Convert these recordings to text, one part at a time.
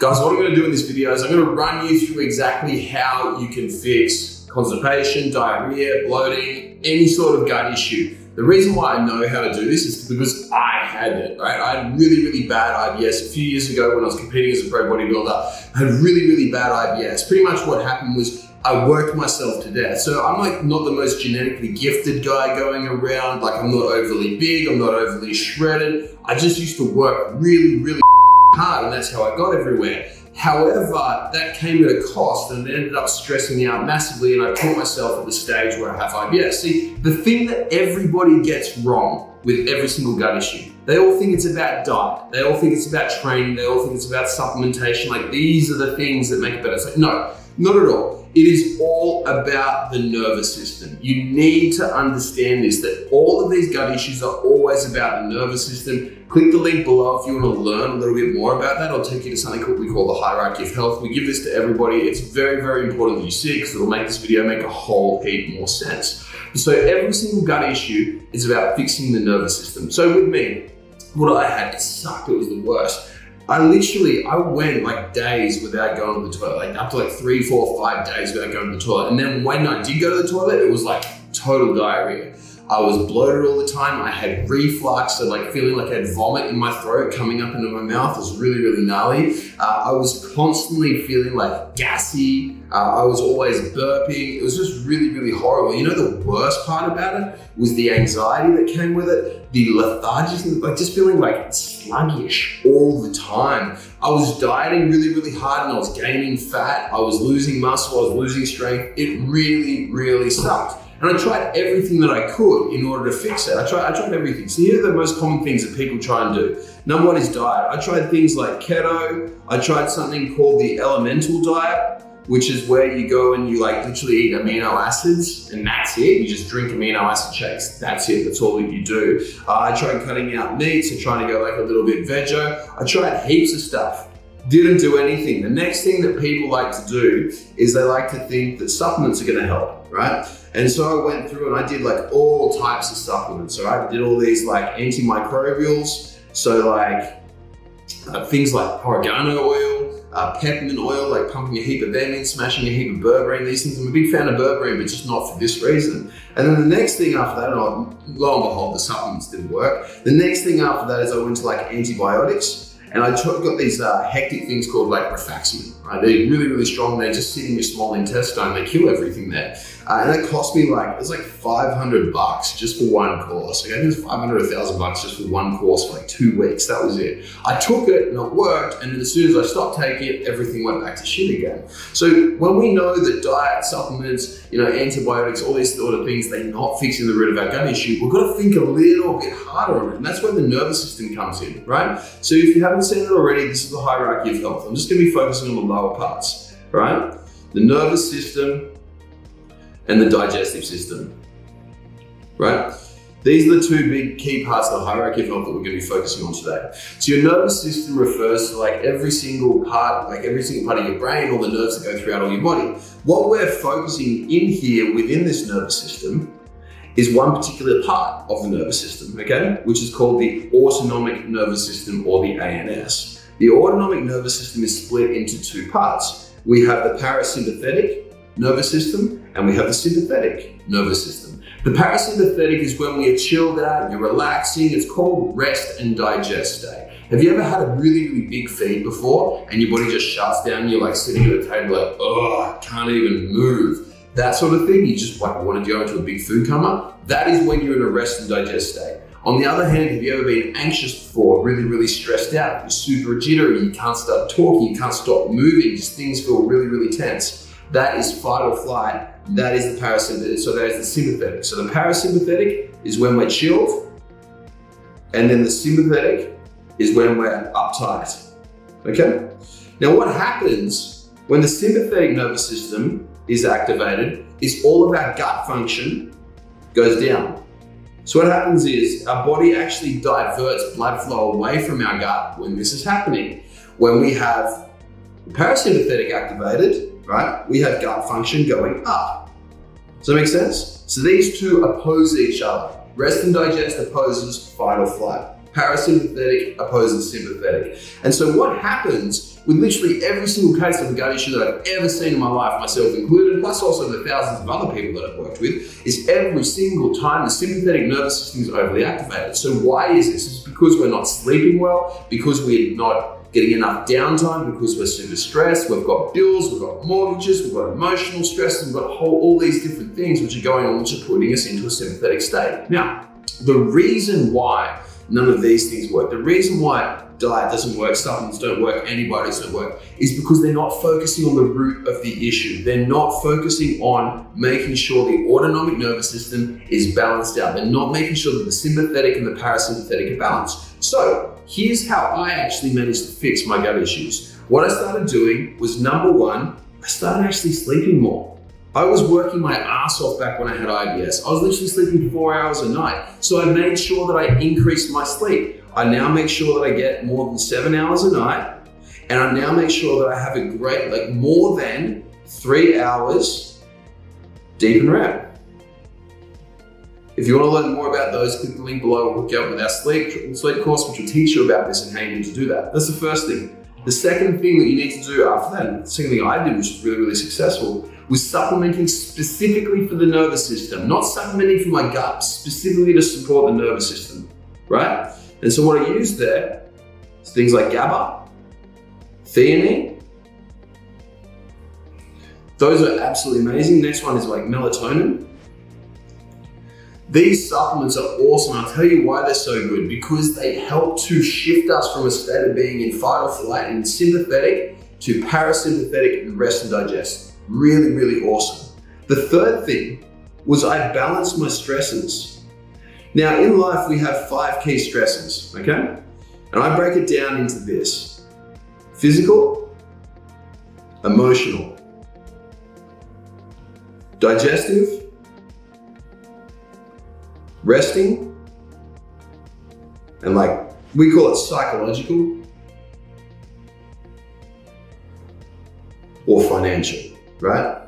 Guys, what I'm going to do in this video is I'm going to run you through exactly how you can fix constipation, diarrhea, bloating, any sort of gut issue. The reason why I know how to do this is because I had it, right? I had really bad IBS a few years ago when I was competing as a pro bodybuilder. I had really bad IBS. Pretty much what happened was I worked myself to death. So I'm like not the most genetically gifted guy going around. Like I'm not overly big, I'm not overly shredded. I just used to work really hard, and that's how I got everywhere. However, that came at a cost and it ended up stressing me out massively, and I put myself at the stage where I have IBS. See, the thing that everybody gets wrong with every single gut issue, they all think it's about diet, they all think it's about training, they all think it's about supplementation, like these are the things that make it better. It's like, no, not at all. It is all about the nervous system. You need to understand this, that all of these gut issues are always about the nervous system. Click the link below if you want to learn a little bit more about that. I'll take you to something we call the hierarchy of health. We give this to everybody. It's very important that you see it because it'll make this video make a whole heap more sense. So every single gut issue is about fixing the nervous system. So with me, what I had, it sucked, it was the worst. I went like days without going to the toilet, like up to like 3, 4, 5 days without going to the toilet. And then when I did go to the toilet, it was like total diarrhea. I was bloated all the time. I had reflux, so like feeling like I had vomit in my throat coming up into my mouth. It was really gnarly. I was constantly feeling like gassy. I was always burping. It was just really horrible. You know, the worst part about it was the anxiety that came with it, the lethargic, like just feeling like sluggish all the time. I was dieting really hard and I was gaining fat. I was losing muscle, I was losing strength. It really sucked. And I tried everything that I could in order to fix it. I tried everything. So here are the most common things that people try and do. Number one is diet. I tried things like keto. I tried something called the elemental diet, which is where you go and you like literally eat amino acids and that's it. You just drink amino acid shakes. That's it. That's all that you do. I tried cutting out meats and trying to go like a little bit veggie. I tried heaps of stuff. Didn't do anything. The next thing that people like to do is they like to think that supplements are going to help, right? And so I went through and I did like all types of supplements. So I did all these like antimicrobials. So like things like oregano oil, peppermint oil, like pumping a heap of them in, smashing a heap of berberine, these things. I'm a big fan of berberine, but just not for this reason. And then the next thing after that, lo and behold, the supplements didn't work. The next thing after that is I went to like antibiotics. And I got these hectic things called like rifaximin, right? They're really strong. They just sit in your small intestine. They kill everything there. And it cost me like, it was like $500 just for one course. Like I think it was $500 or $1,000 just for one course for like 2 weeks. That was it. I took it and it worked. And then as soon as I stopped taking it, everything went back to shit again. So when we know that diet, supplements, you know, antibiotics, all these sort of things, they're not fixing the root of our gut issue, we've got to think a little bit harder on it. And that's where the nervous system comes in, right? So if you haven't seen it already, this is the hierarchy of health. I'm just going to be focusing on the lower parts, right? The nervous system and the digestive system, right? These are the two big key parts of the hierarchy of health that we're going to be focusing on today. So your nervous system refers to like every single part of your brain, all the nerves that go throughout all your body. What we're focusing in here within this nervous system is one particular part of the nervous system, okay? Which is called the autonomic nervous system, or the ANS. The autonomic nervous system is split into two parts. We have the parasympathetic nervous system and we have the sympathetic nervous system. The parasympathetic is when we are chilled out, you're relaxing. It's called rest and digest state. Have you ever had a really big feed before and your body just shuts down? You're like sitting at a table like, oh, I can't even move. That sort of thing. You just like want to go into a big food coma. That is when you're in a rest and digest state. On the other hand, have you ever been anxious before, really stressed out? You're super jittery, you can't start talking, you can't stop moving, just things feel really tense. That is fight or flight. That is the parasympathetic. So that is the sympathetic. So the parasympathetic is when we're chilled, and then the sympathetic is when we're uptight. Okay? Now what happens when the sympathetic nervous system is activated is all of our gut function goes down. So what happens is our body actually diverts blood flow away from our gut when this is happening. When we have the parasympathetic activated, right, we have gut function going up. Does that make sense? So these two oppose each other. Rest and digest opposes fight or flight. Parasympathetic opposes sympathetic. And so what happens with literally every single case of a gut issue that I've ever seen in my life, myself included, plus also the thousands of other people that I've worked with, is every single time the sympathetic nervous system is overly activated. So why is this? It's because we're not sleeping well, because we're not getting enough downtime, because we're super stressed, we've got bills, we've got mortgages, we've got emotional stress, we've got all these different things which are going on, which are putting us into a sympathetic state. Now, the reason why none of these things work, the reason why diet doesn't work, supplements don't work, antibiotics don't work, is because they're not focusing on the root of the issue. They're not focusing on making sure the autonomic nervous system is balanced out. They're not making sure that the sympathetic and the parasympathetic are balanced. So here's how I actually managed to fix my gut issues. What I started doing was, number one, I started actually sleeping more. I was working my ass off back when I had IBS. I was literally sleeping 4 hours a night. So I made sure that I increased my sleep. I now make sure that I get more than 7 hours a night. And I now make sure that I have a great, more than 3 hours deep in REM. If you want to learn more about those, click the link below. We'll hook you up with our sleep course, which will teach you about this and how you need to do that. That's the first thing. The second thing that you need to do after that, the second thing I did, which was really, really successful, was supplementing specifically for the nervous system, not supplementing for my gut, specifically to support the nervous system, right? And so what I used there is things like GABA, theanine. Those are absolutely amazing. Next one is like melatonin. These supplements are awesome. I'll tell you why they're so good, because they help to shift us from a state of being in fight or flight and sympathetic to parasympathetic and rest and digest. Really, really awesome. The third thing was I balanced my stresses. Now in life, we have 5 key stresses, okay? And I break it down into this: physical, emotional, digestive, resting, and we call it psychological or financial, right?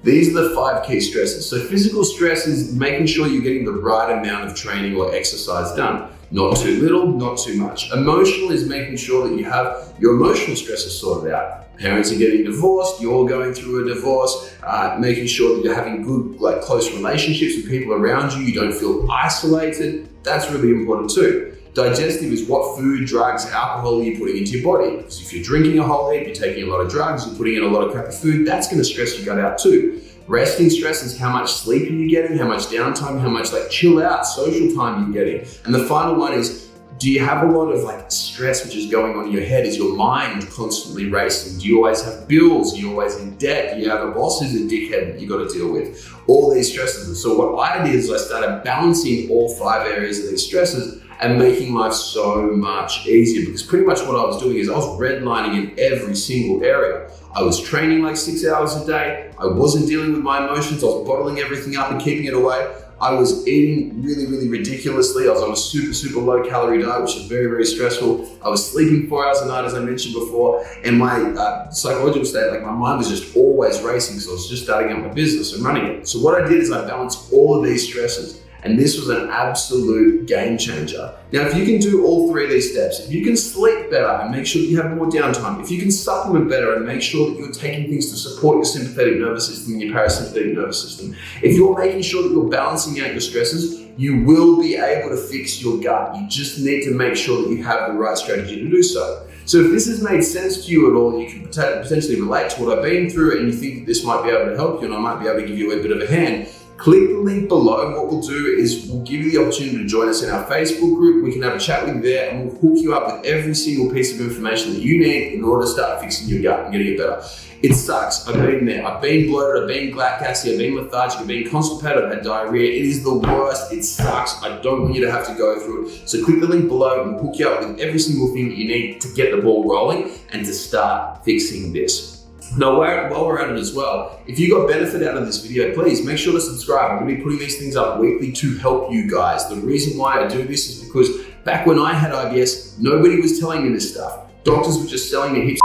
These are the 5 key stresses. So physical stress is making sure you're getting the right amount of training or exercise done. Not too little, not too much. Emotional is making sure that you have your emotional stresses sorted out. Parents are getting divorced, you're going through a divorce, making sure that you're having good, close relationships with people around you, you don't feel isolated. That's really important too. Digestive is what food, drugs, alcohol you're putting into your body. Because if you're drinking a whole heap, you're taking a lot of drugs, you're putting in a lot of crappy food, that's going to stress your gut out too. Resting stress is how much sleep are you getting, how much downtime, how much chill out, social time you're getting. And the final one is, do you have a lot of stress which is going on in your head? Is your mind constantly racing? Do you always have bills? Are you always in debt? Do you have a boss who's a dickhead that you got to deal with? All these stresses. And so what I did is I started balancing all 5 areas of these stresses and making life so much easier, because pretty much what I was doing is I was redlining in every single area. I was training 6 hours a day. I wasn't dealing with my emotions. I was bottling everything up and keeping it away. I was eating really, really ridiculously. I was on a super, super low calorie diet, which is very, very stressful. I was sleeping 4 hours a night, as I mentioned before. And my psychological state, my mind was just always racing because I was just starting out my business and running it. So what I did is I balanced all of these stresses. And this was an absolute game changer. Now, if you can do all 3 of these steps, if you can sleep better and make sure that you have more downtime, if you can supplement better and make sure that you're taking things to support your sympathetic nervous system and your parasympathetic nervous system, if you're making sure that you're balancing out your stresses, you will be able to fix your gut. You just need to make sure that you have the right strategy to do so. So if this has made sense to you at all, you can potentially relate to what I've been through and you think that this might be able to help you and I might be able to give you a bit of a hand, click the link below. What we'll do is we'll give you the opportunity to join us in our Facebook group. We can have a chat with you there and we'll hook you up with every single piece of information that you need in order to start fixing your gut and getting it better. It sucks. I've been there. I've been bloated. I've been gassy. I've been lethargic. I've been constipated. I've had diarrhea. It is the worst. It sucks. I don't want you to have to go through it. So click the link below and we'll hook you up with every single thing that you need to get the ball rolling and to start fixing this. Now, while we're at it as well, if you got benefit out of this video, please make sure to subscribe. I'm going to be putting these things up weekly to help you guys. The reason why I do this is because back when I had IBS, nobody was telling me this stuff. Doctors were just selling me heaps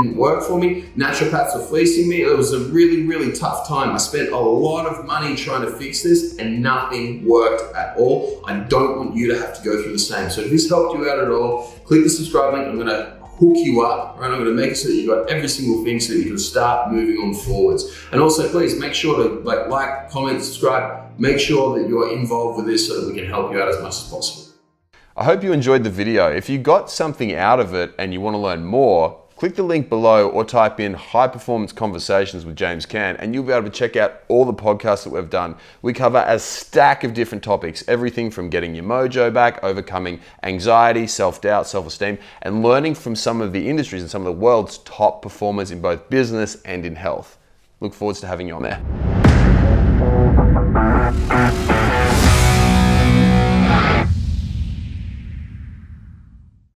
didn't work for me. Naturopaths were fleecing me. It was a really, really tough time. I spent a lot of money trying to fix this and nothing worked at all. I don't want you to have to go through the same. So if this helped you out at all, click the subscribe link. I'm gonna hook you up, right? I'm gonna make it so that you got every single thing so that you can start moving on forwards. And also please make sure to like, comment, subscribe, make sure that you're involved with this so that we can help you out as much as possible. I hope you enjoyed the video. If you got something out of it and you want to learn more, click the link below or type in High Performance Conversations with James Cant and you'll be able to check out all the podcasts that we've done. We cover a stack of different topics, everything from getting your mojo back, overcoming anxiety, self-doubt, self-esteem, and learning from some of the industries and some of the world's top performers in both business and in health. Look forward to having you on there.